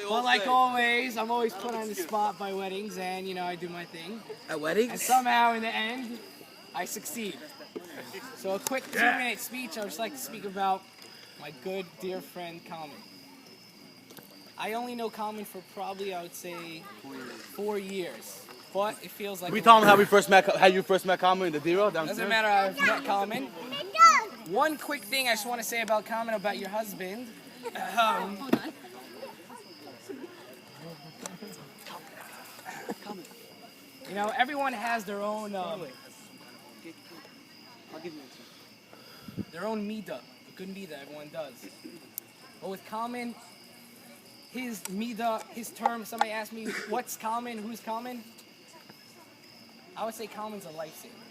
But like always, I'm always put on the spot by weddings, and I do my thing. At weddings? And somehow in the end, I succeed. So a quick 2-minute speech, I would just like to speak about my good dear friend Kalman. I only know Kalman for probably, I would say, 4 years. But it feels like... We tell them how you first met Kalman in the Dero downstairs? Doesn't matter how I've met Kalman. One quick thing I just want to say about Kalman, about your husband. Everyone has their own midah, a good midah, everyone does. But with Kalman, his midah, his term, somebody asked me, what's Kalman, who's Kalman? I would say Kalman's a lifesaver.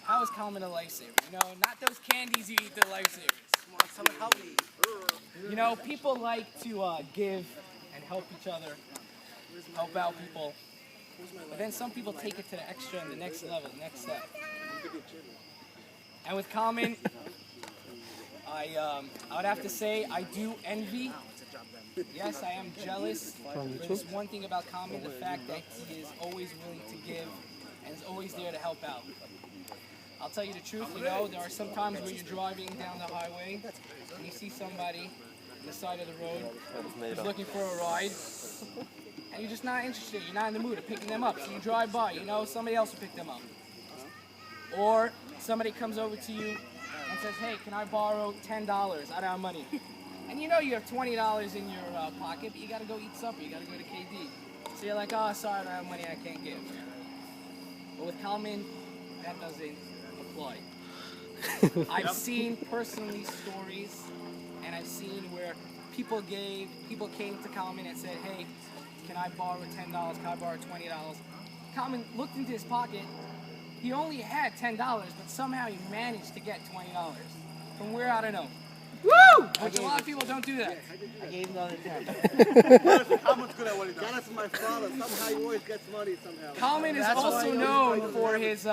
How is Kalman a lifesaver? Not those candies you eat, they're lifesavers. People like to give and help each other, help out people. But then some people take it to the extra and the next level, the next step. And with Kalman, I would have to say I do envy. Yes, I am jealous. There's one thing about Kalman, the fact that he is always willing to give and is always there to help out. I'll tell you the truth, there are some times where you're driving down the highway and you see somebody on the side of the road who's looking for a ride. And you're just not interested, you're not in the mood of picking them up. So you drive by, somebody else will pick them up. Or somebody comes over to you and says, hey, can I borrow $10? I don't have money. And you have $20 in your pocket, but you gotta go eat supper, you gotta go to KD. So you're like, oh, sorry, I don't have money, I can't give. But with Kalman, that doesn't apply. I've seen personally stories, and I've seen where people came to Kalman and said, hey, can I borrow $10? Can I borrow $20? Kalman looked into his pocket. He only had $10, but somehow he managed to get $20. From where, I don't know. Woo! Which a lot of people don't do that. I gave him another 10. Kalman's good at what he does. That's my father. Somehow he always gets money somehow. Kalman is also known for his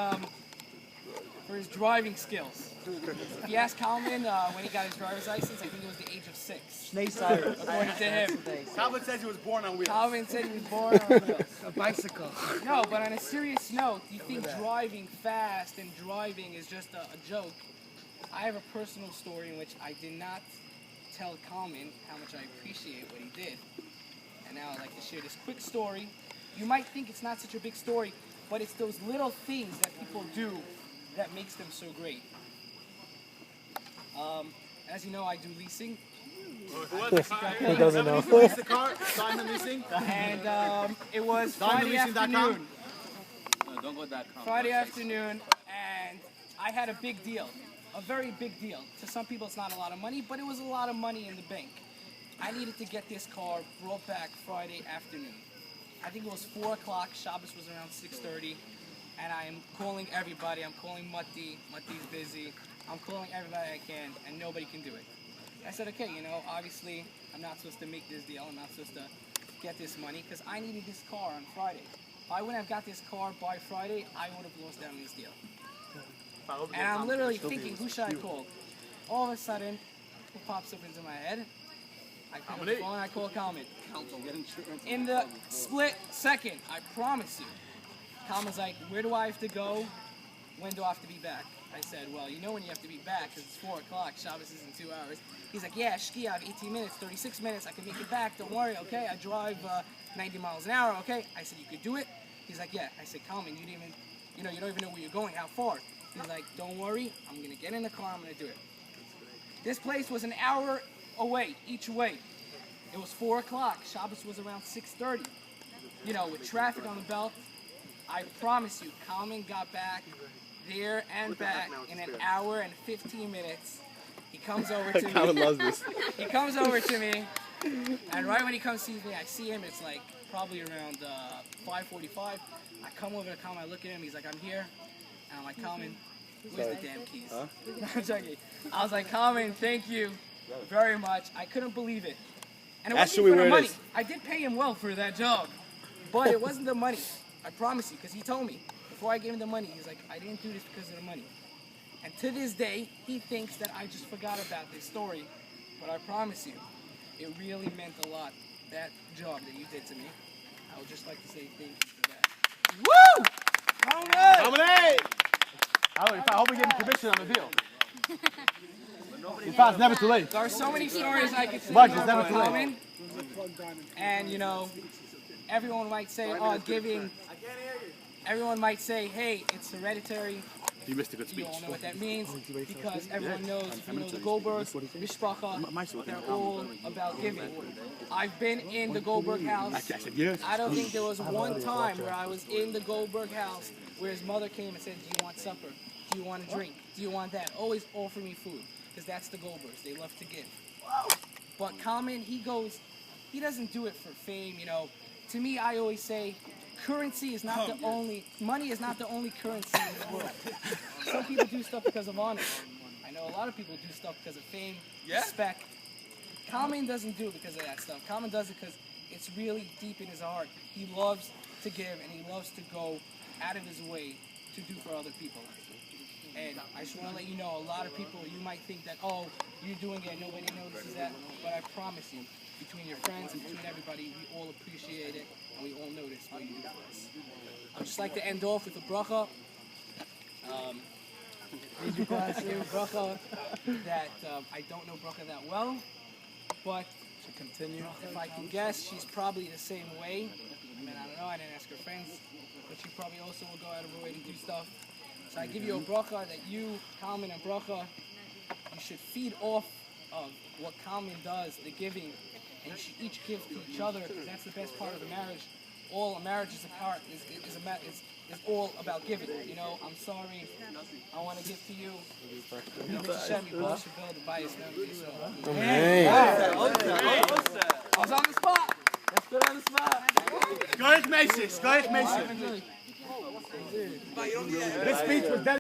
driving skills. If you ask Kalman when he got his driver's license, I think it was the age of 6. According to him. Kalman says he was born on wheels. Kalman said he was born on wheels. A bicycle. No, but on a serious note, you think driving fast and driving is just a joke. I have a personal story in which I did not tell Kalman how much I appreciate what he did. And now I'd like to share this quick story. You might think it's not such a big story, but it's those little things that people do that makes them so great. As you know, I do leasing. He doesn't know. Lease the car, Simon Leasing. And it was Friday afternoon. Don't go that Friday afternoon, and I had a big deal. A very big deal. To some people it's not a lot of money, but it was a lot of money in the bank. I needed to get this car brought back Friday afternoon. I think it was 4 o'clock, Shabbos was around 6:30, and I am calling everybody. I'm calling Matti, Matti's busy. I'm calling everybody I can, and nobody can do it. I said, okay, obviously I'm not supposed to make this deal. I'm not supposed to get this money, because I needed this car on Friday. If I wouldn't have got this car by Friday, I would have lost out on this deal. And I'm literally thinking, who should I call? All of a sudden, what pops up into my head? I pick up the phone and I call Kalman. In the split second, I promise you, Kalman's like, where do I have to go? When do I have to be back? I said, well, you know when you have to be back, because it's 4 o'clock, Shabbos is in 2 hours. He's like, yeah, Shki, I have 18 minutes, 36 minutes, I can make it back, don't worry, okay? I drive 90 miles an hour, okay? I said, you could do it? He's like, yeah. I said, Kalman, you don't even know where you're going, how far? He's like, don't worry, I'm going to get in the car, I'm going to do it. This place was an hour away, each way. It was 4 o'clock, Shabbos was around 6:30. With traffic on the belt, I promise you, Kalman got back there and back in an hour and 15 minutes. He comes over to me. Kalman loves this. He comes over to me, and right when he comes to see me, I see him, it's like probably around 5:45. I come over to Kalman, I look at him, he's like, I'm here. And I'm like, Kalman, where's the damn keys? Huh? I'm joking. I was like, Kalman, thank you very much. I couldn't believe it. And it wasn't for the money. I did pay him well for that job. But it wasn't the money. I promise you, because he told me. Before I gave him the money, he's like, I didn't do this because of the money. And to this day, he thinks that I just forgot about this story. But I promise you, it really meant a lot that job that you did to me. I would just like to say thank you for that. Woo! I hope we get commission on the deal. In fact, it's never too late. There are so many stories I could say Mark, it's about never too late. Kalman. And, you know, everyone might say, oh, giving. Everyone might say, hey, it's hereditary. You missed a good You speech. all know what that means because everyone knows, if you know the Goldbergs, Mishpacha, they're all about giving. I've been in the Goldberg house. I said yes. I don't think there was one time where I was in the Goldberg house where his mother came and said, do you want supper? Do you want a drink? Do you want that? Always offer me food because that's the Goldbergs. They love to give. But Kalman, he doesn't do it for fame, you know. To me, I always say, currency is not the only, money is not the only currency in the world. Some people do stuff because of honor. I know a lot of people do stuff because of fame, respect. Kalman doesn't do it because of that stuff. Kalman does it because it's really deep in his heart. He loves to give and he loves to go out of his way to do for other people. And I just want to let you know, a lot of people, you might think that, oh, you're doing it, nobody notices that. But I promise you, between your friends and between everybody, we all appreciate it and we all notice what you do for us. I'd just like to end off with a bracha. Bracha that I don't know bracha that well, but to continue, if I can guess, she's probably the same way. I mean, I don't know, I didn't ask her friends, but she probably also will go out of her way to do stuff. So I give you a bracha that you, Kalman and Bracha, you should feed off of what Kalman does, the giving, and you should each give to each other because that's the best part of the marriage. All a marriage is all about giving. You know, I'm sorry, I want to give to you. Hashem, you both should build a bias memory. So, I was on the spot. Let's put on the spot. Goldbergs Mason. This speech was